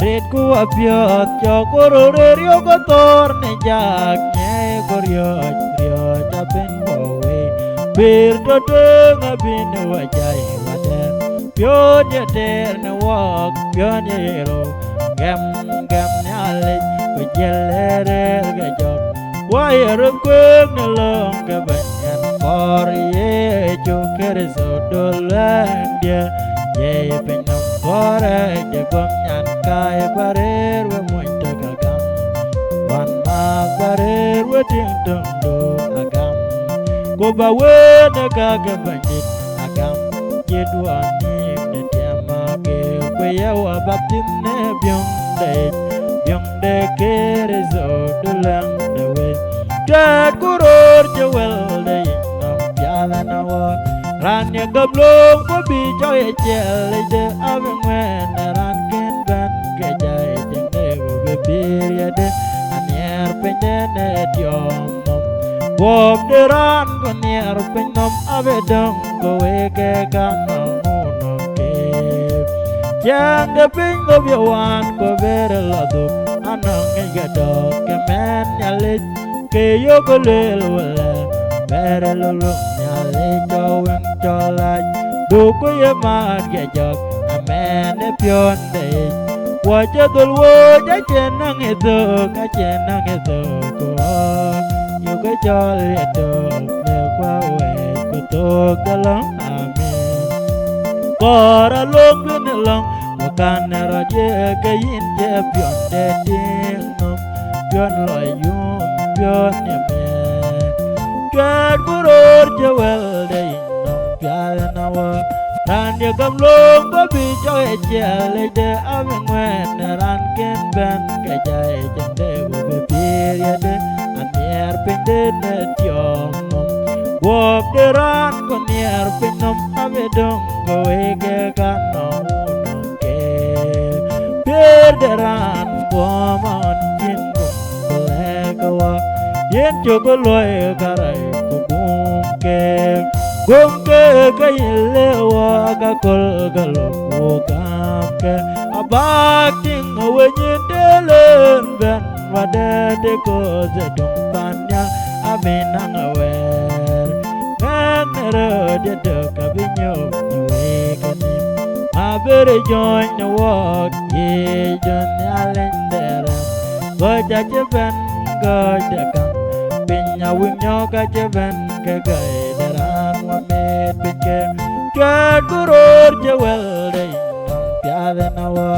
red ku apiot chokoro rio kotor ne jak nye koryo rio chapen bowe bir to ngabin wajai wade pion ye ter ne wak pion ye ro gam nyale ko jelere ga jok wai rum kwek ne long ka banyan for ye choker so dolandia ye penom kore je gom nyan kai barer we moito kagam wan mag barer we ting tung do agam go ba we ne kaga bandit agam ye duani ne tiama ke we ya wa baptin ne byong de kere zo dulang de we kat kuror je wel de nam pyala na wa ran ye gablong ko bi cho ye chel de aven wen ran ken ban ke jai jeng de go be bir ye de anier pende ne tiom bob de ran ko nier penom ave dong go we ke kan no no ke jang de ping go bi wan ko ver la do anang e ga do ke men ya le ke yo ko le wala ver lo lo ya le cho wen cho la du ko ye ma ge jok amen e pion de wa che dul wo ja chen nang e do ka chen nang e do ko yo ko cho le do le kwa we ko to ka long amen ko ra long bin long mo kan ra je ke yin je pion de ting no pion lo yum pion ye me kat kuror je wel de no pyal na wa ran ye gam long ko bi cho e chele de aven wen ran ken ben ke jai chen de go be pir ye de anier pende ne tiom wop de ran ko nier pinom ave dong go e ke kan no no ke pir de ran ko mon chin go le ko wa yen cho ko loy karai ko gum ke le wa ka kol galo ko kam ke abak ting we nyin de len ben wa de ko ze dum panya amen awer men ro de ka binyo we kanim abere join the walk ye jon alendera go ja je ben go de kam pinya winyo ka je ben ke gai deran wa met pike kat kuror je wel de pyave na wa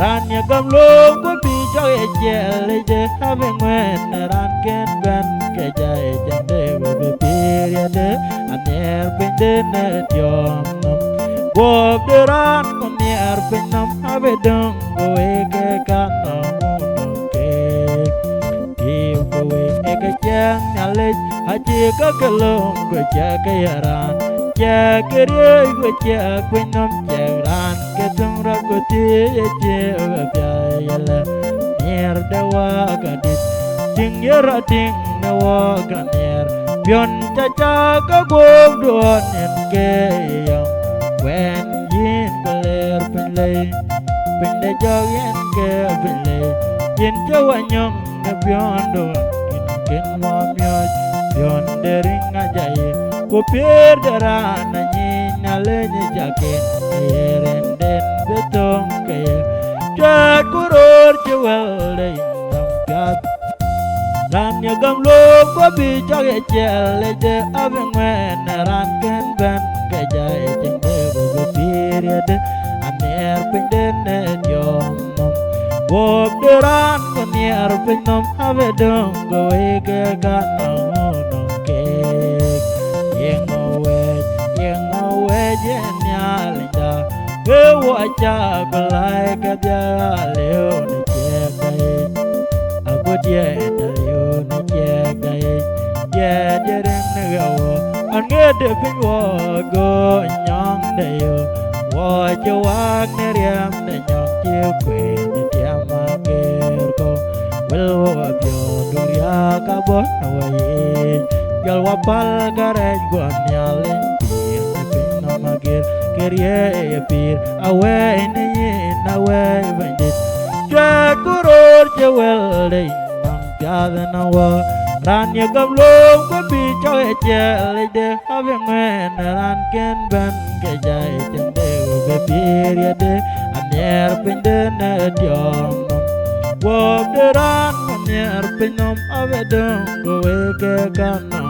ran ye gam lo ko bi jo e jel de have wen ran ken ben ke jai jam de we be pir ye de aner pinde ne tiom wo de ran ko ner pinam have dong go e ke kan no ke Yêu cô e cái chang nhà lên hai chia có cái lông của cha cái ran cha cái rơi của cha quên năm cha ran cái tung ra của tia cha ở phía là nher dawa cái dit ting yara ting dawa cái nher pion cha cái gồm đuôn nhân cái yang quen yin cái ler pen để cho yin cái pen lê yin cho anh pion do ken mo myo pion de ring ajai ko pier dara na ni na le ni jaken eren den betong ke chat kuror chewel de nam gat ran ye gam lo ko bi cha ge chel de aven wen ran ken ben ke jai chen de go pier de aner pinden ne yom wop de ran ko nier pinom have dong go e ke ga no ke yeng owe je nyal da ke wa cha ko lai ka bia leo ne che kai a ko je da leo ne che kai ye de ren ne ga wo an ge de pin wo go nyong de yo wo che wa ne riam ne nyong che kwe kabon awai gal wapal garej gua nyalin pir pin no magir kerye pir awe ini awe bandit Ura kuror jewel de nang piada na wa ran ye gam lom ko bi cho e jel de have men ran ken ban ke jai chen de be pir ye de anier pin de na diom wo de ran anier pin nom ave dong go we ke kan na